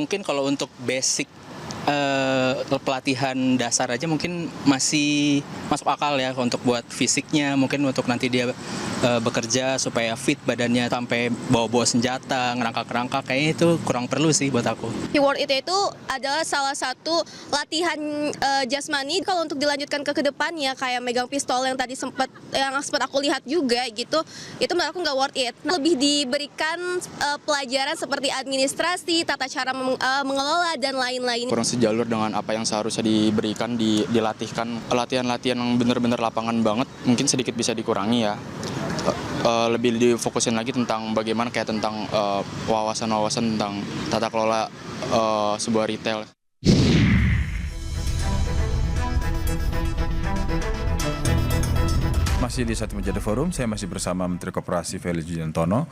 mungkin kalau untuk basic pelatihan dasar aja mungkin masih masuk akal ya untuk buat fisiknya, mungkin untuk nanti dia bekerja supaya fit badannya sampai bawa-bawa senjata, ngerangkak-ngerangkak, kayaknya itu kurang perlu sih buat aku. Keyword itu adalah salah satu latihan jasmani. Kalau untuk dilanjutkan ke depannya kayak megang pistol yang tadi sempat aku lihat juga gitu, itu menurut aku nggak worth it. Lebih diberikan pelajaran seperti administrasi, tata cara mengelola dan lain-lain. Kurang sejalur dengan apa yang seharusnya diberikan, dilatihkan. Latihan-latihan yang benar-benar lapangan banget mungkin sedikit bisa dikurangi ya. Lebih difokusin lagi tentang bagaimana kayak tentang wawasan-wawasan tentang tata kelola sebuah retail. Masih di Satu Meja The Forum, saya masih bersama Menteri Koperasi Félix Wijantono.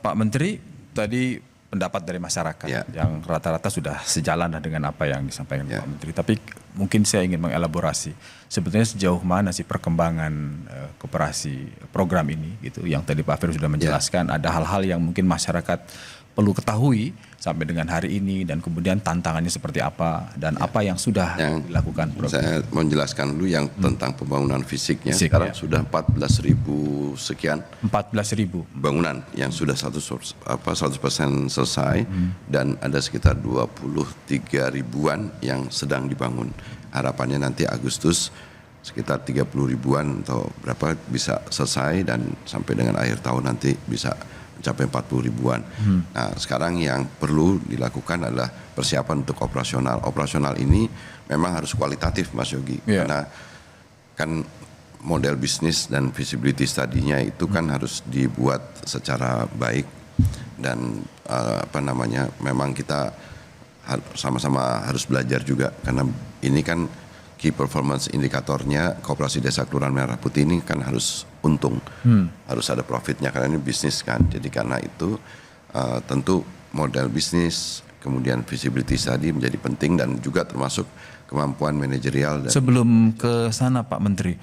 Pak Menteri, tadi pendapat dari masyarakat yang rata-rata sudah sejalan dengan apa yang disampaikan Pak Menteri. Tapi mungkin saya ingin mengelaborasi sebetulnya sejauh mana sih perkembangan koperasi program ini gitu. Yang tadi Pak Fer sudah menjelaskan ada hal-hal yang mungkin masyarakat perlu ketahui sampai dengan hari ini dan kemudian tantangannya seperti apa dan apa yang sudah dilakukan. Saya mau menjelaskan dulu yang tentang pembangunan fisiknya. Sekarang sudah 14.000 sekian. 14.000 bangunan yang sudah 100% selesai dan ada sekitar 23 ribuan yang sedang dibangun. Harapannya nanti Agustus sekitar 30 ribuan atau berapa bisa selesai dan sampai dengan akhir tahun nanti bisa mencapai 40 ribuan. Nah, sekarang yang perlu dilakukan adalah persiapan untuk operasional. Operasional ini memang harus kualitatif, Mas Yogi. Karena kan model bisnis dan visibility study-nya itu kan harus dibuat secara baik dan memang kita sama-sama harus belajar juga karena ini kan key performance indikatornya Koperasi Desa Kelurahan Merah Putih ini kan harus untung, harus ada profitnya karena ini bisnis kan. Jadi karena itu tentu model bisnis, kemudian visibility study menjadi penting dan juga termasuk kemampuan manajerial. Sebelum ke sana Pak Menteri,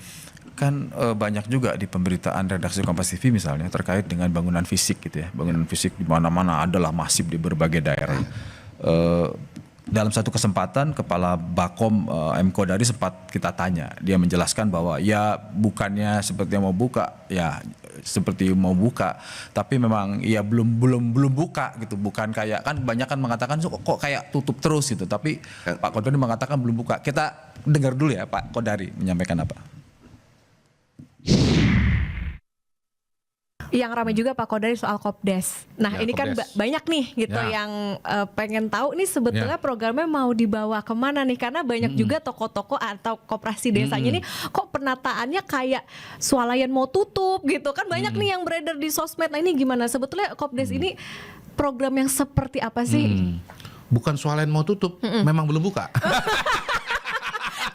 kan banyak juga di pemberitaan redaksi Kompas TV misalnya terkait dengan bangunan fisik gitu ya. Bangunan fisik di mana-mana adalah masif di berbagai daerah. Dalam satu kesempatan Kepala Bakom M. Kodari sempat kita tanya, dia menjelaskan bahwa ya bukannya seperti mau buka, ya seperti mau buka, tapi memang ya belum buka gitu, bukan kayak kan banyak kan mengatakan kok kayak tutup terus gitu, tapi Pak Kodari mengatakan belum buka. Kita dengar dulu ya Pak Kodari menyampaikan apa. Yang ramai juga Pak Kodari soal Kopdes. Nah ini kan banyak nih gitu yang pengen tahu nih sebetulnya programnya mau dibawa kemana nih. Karena banyak juga toko-toko atau koperasi desanya ini kok penataannya kayak swalayan mau tutup gitu. Kan banyak nih yang beredar di sosmed. Nah ini gimana sebetulnya Kopdes ini program yang seperti apa sih? Bukan swalayan mau tutup, memang belum buka.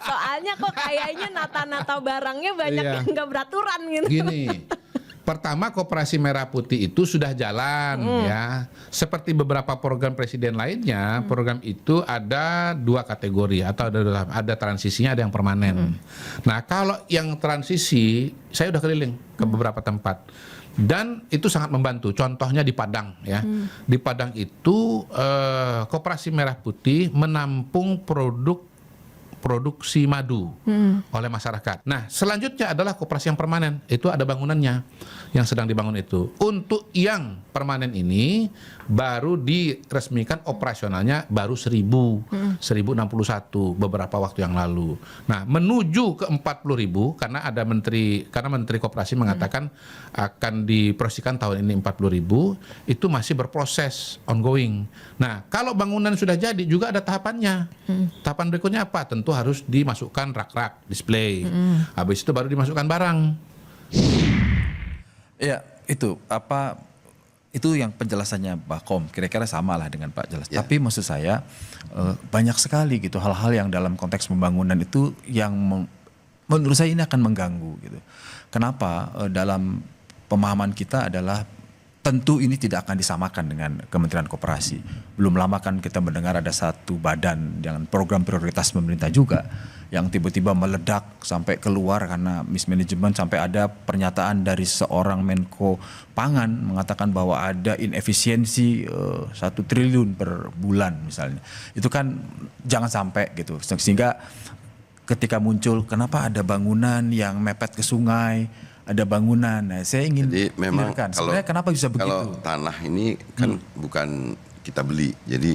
Soalnya kok kayaknya nata-nata barangnya banyak yang gak beraturan gitu. Gini, pertama Koperasi Merah Putih itu sudah jalan ya. Seperti beberapa program presiden lainnya, program itu ada dua kategori atau ada transisinya, ada yang permanen. Nah kalau yang transisi, saya udah keliling ke beberapa tempat dan itu sangat membantu. Contohnya di Padang ya. Di Padang itu Koperasi Merah Putih menampung produksi madu oleh masyarakat. Nah, selanjutnya adalah koperasi yang permanen. Itu ada bangunannya yang sedang dibangun itu. Untuk yang permanen ini baru diresmikan operasionalnya baru 1061 beberapa waktu yang lalu. Nah, menuju ke 40.000 karena Menteri Koperasi mengatakan akan diprosesikan tahun ini 40.000, itu masih berproses ongoing. Nah, kalau bangunan sudah jadi juga ada tahapannya. Tahapan berikutnya apa? Tentu harus dimasukkan rak-rak display. Habis itu baru dimasukkan barang. Ya, itu yang penjelasannya Bakom kira-kira sama lah dengan Pak jelas. Tapi maksud saya banyak sekali gitu hal-hal yang dalam konteks pembangunan itu yang menurut saya ini akan mengganggu gitu. Kenapa? Dalam pemahaman kita adalah tentu ini tidak akan disamakan dengan Kementerian Koperasi. Belum lama kan kita mendengar ada satu badan dengan program prioritas pemerintah juga yang tiba-tiba meledak sampai keluar karena mismanagement, sampai ada pernyataan dari seorang Menko Pangan mengatakan bahwa ada inefisiensi 1 triliun per bulan misalnya. Itu kan jangan sampai gitu. Sehingga ketika muncul kenapa ada bangunan yang mepet ke sungai, ada bangunan. Nah, saya ingin Jadi memang sebenarnya kenapa bisa begitu? Kalau tanah ini kan bukan kita beli, jadi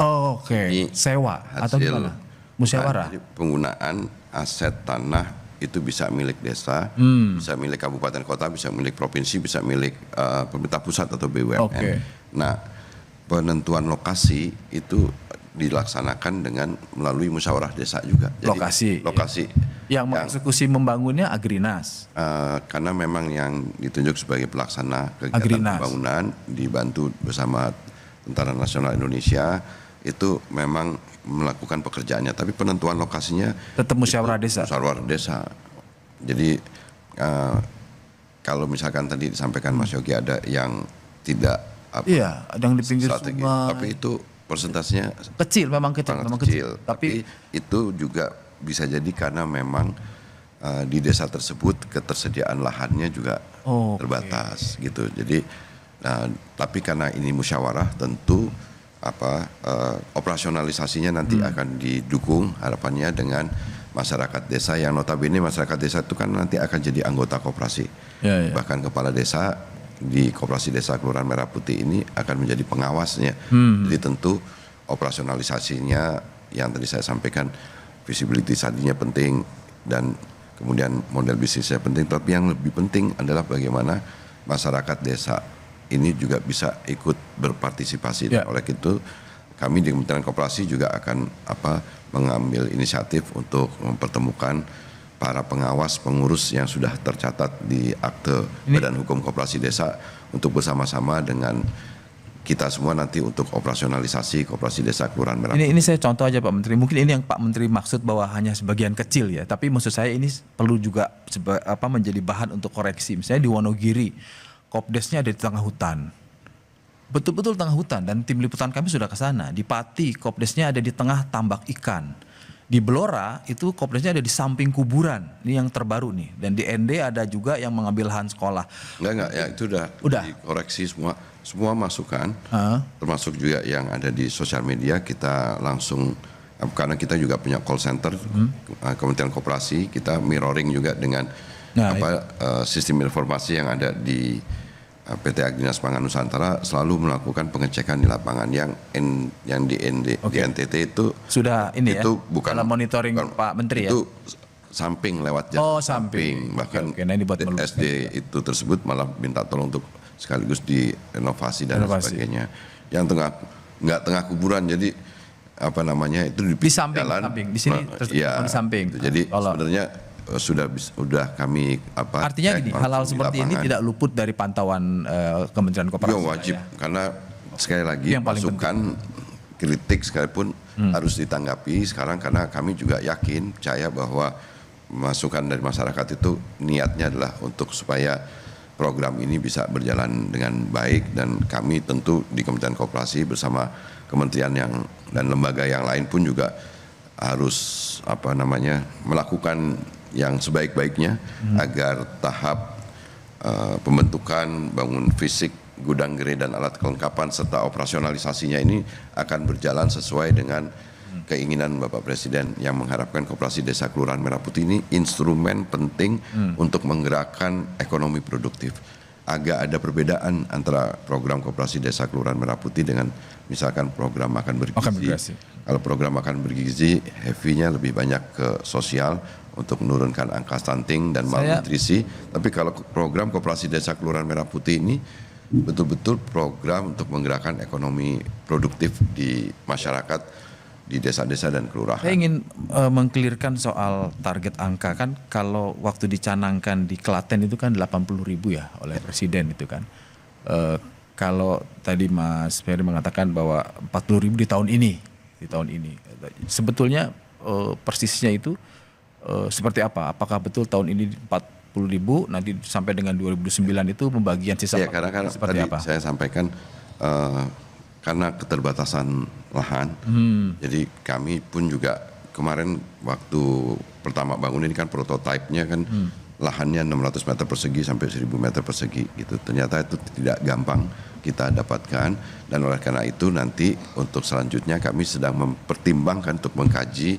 ini sewa atau hasil gimana? Musyawarah. Jadi penggunaan aset tanah itu bisa milik desa, bisa milik kabupaten kota, bisa milik provinsi, bisa milik pemerintah pusat atau BUMN. Nah, penentuan lokasi itu dilaksanakan dengan melalui musyawarah desa juga. Jadi, lokasi. Yang mengeksekusi membangunnya Agrinas. Karena memang yang ditunjuk sebagai pelaksana kegiatan pembangunan dibantu bersama Tentara Nasional Indonesia itu memang melakukan pekerjaannya, tapi penentuan lokasinya tetap musyawarah desa. Musyawarah desa. Jadi kalau misalkan tadi disampaikan Mas Yogi ada yang tidak ada yang di pinggir sungai. Tapi itu persentasenya kecil, memang kecil. Tapi itu juga bisa jadi karena memang di desa tersebut ketersediaan lahannya juga terbatas gitu. Jadi tapi karena ini musyawarah tentu operasionalisasinya nanti akan didukung harapannya dengan masyarakat desa yang notabene masyarakat desa itu kan nanti akan jadi anggota koperasi. Bahkan kepala desa di Koperasi Desa Kelurahan Merah Putih ini akan menjadi pengawasnya. Jadi tentu operasionalisasinya yang tadi saya sampaikan, visibility tadinya penting dan kemudian model bisnisnya penting, tapi yang lebih penting adalah bagaimana masyarakat desa ini juga bisa ikut berpartisipasi. Oleh itu kami di Kementerian Koperasi juga akan mengambil inisiatif untuk mempertemukan para pengawas pengurus yang sudah tercatat di akte Badan Hukum Koperasi Desa untuk bersama-sama dengan kita semua nanti untuk operasionalisasi Koperasi Desa Kelurahan Merah Putih. Ini saya contoh aja Pak Menteri. Mungkin ini yang Pak Menteri maksud bahwa hanya sebagian kecil ya. Tapi maksud saya ini perlu juga menjadi bahan untuk koreksi. Misalnya di Wonogiri, Kopdesnya ada di tengah hutan. Betul-betul tengah hutan dan tim liputan kami sudah ke sana. Di Pati, Kopdesnya ada di tengah tambak ikan. Di Blora itu Kopdesnya ada di samping kuburan. Ini yang terbaru nih. Dan di ND ada juga yang mengambil lahan sekolah. Enggak ya itu udah dikoreksi semua masukan, termasuk juga yang ada di sosial media kita langsung, karena kita juga punya call center Kementerian Koperasi, kita mirroring juga dengan sistem informasi yang ada di PT Agrinas Pangan Nusantara, selalu melakukan pengecekan di lapangan yang di NTT itu sudah ini itu ya, bukan dalam monitoring Pak Menteri itu ya. Samping lewat jalan samping. Bahkan nah ini buat SD itu tersebut malah minta tolong untuk sekaligus direnovasi dan sebagainya. Yang nggak tengah kuburan, jadi itu di samping, jalan, di sini di samping. Jadi sebenarnya sudah kami artinya gini, hal-hal seperti ini tidak luput dari pantauan Kementerian Koperasi. Wajib karena sekali lagi masukan kritik sekalipun harus ditanggapi sekarang, karena kami juga yakin percaya bahwa masukan dari masyarakat itu niatnya adalah untuk supaya program ini bisa berjalan dengan baik, dan kami tentu di Kementerian Koperasi bersama kementerian dan lembaga yang lain pun juga harus melakukan yang sebaik-baiknya agar tahap pembentukan bangun fisik, gudang gerai dan alat kelengkapan serta operasionalisasinya ini akan berjalan sesuai dengan keinginan Bapak Presiden yang mengharapkan Koperasi Desa Kelurahan Merah Putih ini instrumen penting untuk menggerakkan ekonomi produktif. Agak ada perbedaan antara program Koperasi Desa Kelurahan Merah Putih dengan misalkan program makan bergizi. Kalau program makan bergizi heavy-nya lebih banyak ke sosial untuk menurunkan angka stunting dan malnutrisi. Tapi kalau program Koperasi Desa Kelurahan Merah Putih ini betul-betul program untuk menggerakkan ekonomi produktif di masyarakat, di desa-desa dan kelurahan. Saya ingin mengklirkan soal target angka. Kan kalau waktu dicanangkan di Klaten itu kan 80.000 ya oleh Presiden itu kan. Kalau tadi Mas Ferry mengatakan bahwa 40.000 di tahun ini. Sebetulnya persisnya itu seperti apa? Apakah betul tahun ini 40.000 40.000, nanti sampai dengan 2009 itu pembagian sisa Ya, karena kan seperti tadi apa? saya sampaikan karena keterbatasan lahan, jadi kami pun juga kemarin waktu pertama bangun ini kan prototipenya kan lahannya 600 meter persegi sampai 1000 meter persegi gitu. Ternyata itu tidak gampang kita dapatkan, dan oleh karena itu nanti untuk selanjutnya kami sedang mempertimbangkan untuk mengkaji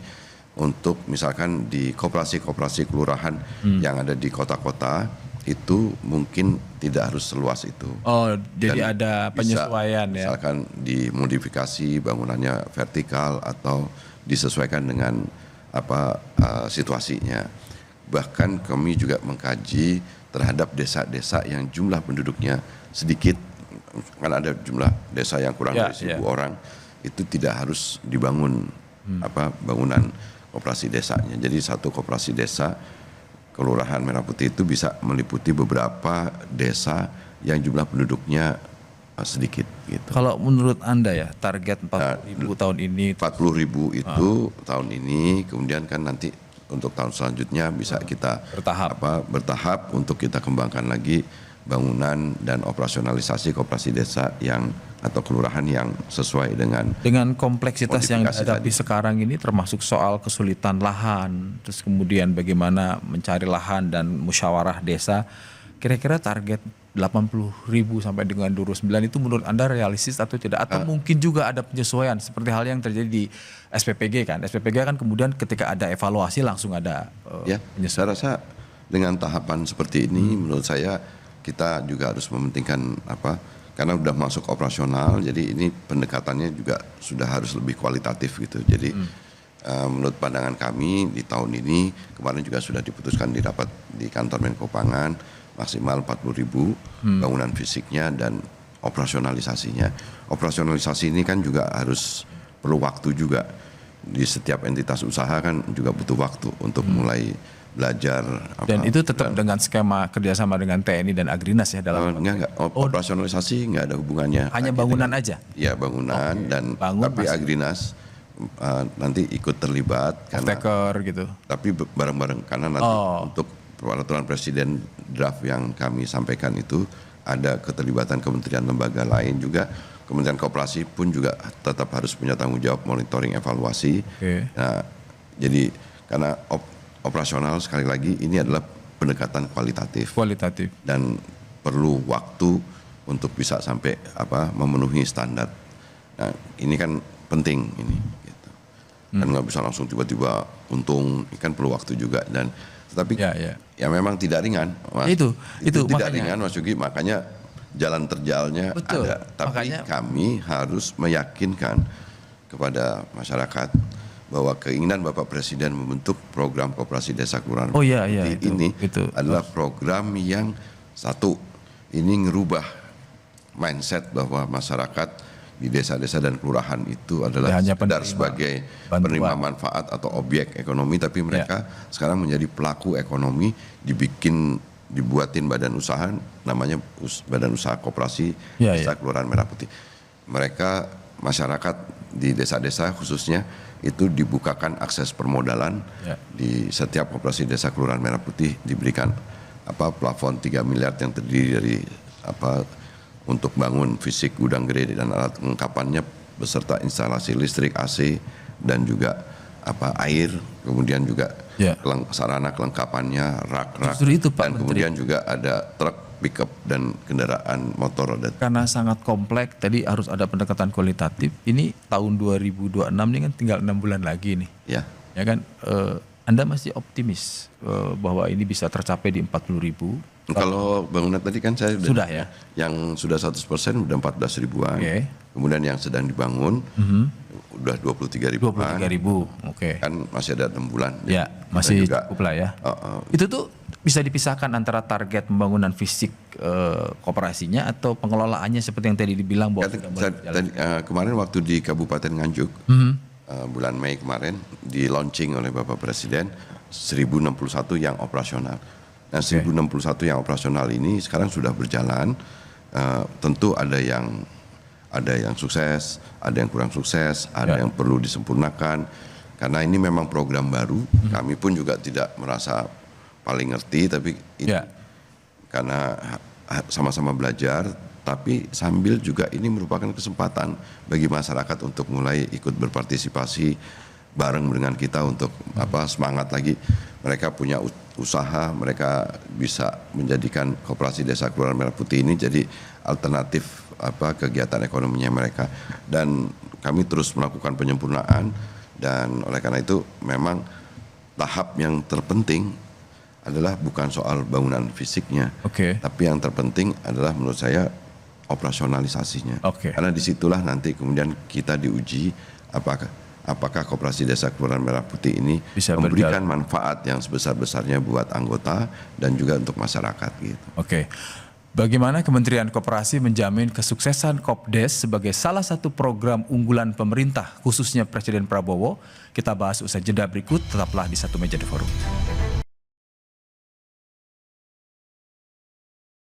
untuk misalkan di koperasi-koperasi kelurahan yang ada di kota-kota itu mungkin tidak harus seluas itu. Oh, jadi Dan ada bisa, penyesuaian ya. Misalkan dimodifikasi bangunannya vertikal atau disesuaikan dengan situasinya. Bahkan kami juga mengkaji terhadap desa-desa yang jumlah penduduknya sedikit, kan ada jumlah desa yang kurang dari 1.000 orang, itu tidak harus dibangun bangunan koperasi desanya. Jadi satu koperasi desa Kelurahan Merah Putih itu bisa meliputi beberapa desa yang jumlah penduduknya sedikit gitu. Kalau menurut Anda ya, target 40.000 tahun ini 40.000 itu tahun ini, kemudian kan nanti untuk tahun selanjutnya bisa kita bertahap untuk kita kembangkan lagi bangunan dan operasionalisasi koperasi desa yang atau kelurahan yang sesuai dengan kompleksitas yang dihadapi sekarang ini, termasuk soal kesulitan lahan, terus kemudian bagaimana mencari lahan dan musyawarah desa. Kira-kira target 80.000 sampai dengan 2009 itu menurut Anda realistis atau tidak? Atau mungkin juga ada penyesuaian seperti hal yang terjadi di SPPG kan? SPPG kan kemudian ketika ada evaluasi langsung ada penyesuaian. Saya rasa dengan tahapan seperti ini menurut saya kita juga harus mementingkan karena udah masuk operasional, jadi ini pendekatannya juga sudah harus lebih kualitatif gitu. Jadi menurut pandangan kami di tahun ini, kemarin juga sudah diputuskan di rapat di kantor Menko Pangan, maksimal 40.000 bangunan fisiknya dan operasionalisasinya. Operasionalisasi ini kan juga harus perlu waktu juga. Di setiap entitas usaha kan juga butuh waktu untuk mulai belajar. Dan itu tetap dengan skema kerjasama dengan TNI dan Agrinas ya dalam enggak. Operasionalisasi enggak ada hubungannya. Hanya bangunan aja? Ya bangunan tapi masih. Agrinas nanti ikut terlibat. Off-taker gitu? Tapi bareng-bareng karena nanti untuk peraturan presiden draft yang kami sampaikan itu ada keterlibatan kementerian lembaga lain juga. Kementerian Koperasi pun juga tetap harus punya tanggung jawab monitoring evaluasi. Nah, jadi karena operasional sekali lagi ini adalah pendekatan kualitatif dan perlu waktu untuk bisa sampai memenuhi standar. Nah, ini kan penting ini gitu. Kan nggak bisa langsung tiba-tiba untung, kan perlu waktu juga dan tetapi ya memang tidak ringan, Mas. Itu tidak ringan, Mas Yugi, makanya jalan terjalnya ada. Tapi kami harus meyakinkan kepada masyarakat bahwa keinginan Bapak Presiden membentuk program koperasi desa kelurahan ini adalah program yang satu, ini ngerubah mindset bahwa masyarakat di desa-desa dan kelurahan itu adalah sekedar sebagai penerima manfaat atau objek ekonomi, tapi mereka sekarang menjadi pelaku ekonomi, dibuatin badan usaha, namanya Badan Usaha Koperasi Desa Kelurahan Merah Putih. Mereka masyarakat di desa-desa khususnya itu dibukakan akses permodalan di setiap koperasi desa Kelurahan Merah Putih, diberikan plafon 3 miliar yang terdiri dari untuk bangun fisik gudang gede dan alat kelengkapannya beserta instalasi listrik, AC dan juga air, kemudian juga sarana kelengkapannya, rak-rak, dan kemudian juga ada truk pickup dan kendaraan motor roda. Karena sangat kompleks, tadi harus ada pendekatan kualitatif. Ini tahun 2026 ini kan tinggal 6 bulan lagi nih. Ya kan, Anda masih optimis bahwa ini bisa tercapai di 40.000? Kalau bangunan tadi kan saya sudah yang sudah 100% sudah 14 ribuan. Kemudian yang sedang dibangun udah 23 ribuan. 23.000, Kan masih ada 6 bulan. Ya, masih cukup lah ya. Itu tuh bisa dipisahkan antara target pembangunan fisik koperasinya atau pengelolaannya seperti yang tadi dibilang bahwa kemarin waktu di Kabupaten Nganjuk bulan Mei kemarin di launching oleh Bapak Presiden 1061 yang operasional. Nah 1061 yang operasional ini sekarang sudah berjalan. Tentu ada yang sukses, ada yang kurang sukses, ada yang perlu disempurnakan. Karena ini memang program baru, kami pun juga tidak merasa paling ngerti, tapi ini Ya. karena sama-sama belajar, tapi sambil juga ini merupakan kesempatan bagi masyarakat untuk mulai ikut berpartisipasi bareng dengan kita untuk semangat lagi. Mereka punya usaha, mereka bisa menjadikan Koperasi Desa Kelurahan Merah Putih ini jadi alternatif kegiatan ekonominya mereka. Dan kami terus melakukan penyempurnaan, dan oleh karena itu memang tahap yang terpenting adalah bukan soal bangunan fisiknya, tapi yang terpenting adalah menurut saya operasionalisasinya. Karena disitulah nanti kemudian kita diuji apakah Koperasi Desa Kelurahan Merah Putih ini bisa memberikan manfaat yang sebesar-besarnya buat anggota dan juga untuk masyarakat gitu. Bagaimana Kementerian Koperasi menjamin kesuksesan Kopdes sebagai salah satu program unggulan pemerintah, khususnya Presiden Prabowo? Kita bahas usai jeda berikut, tetaplah di Satu Meja The Forum.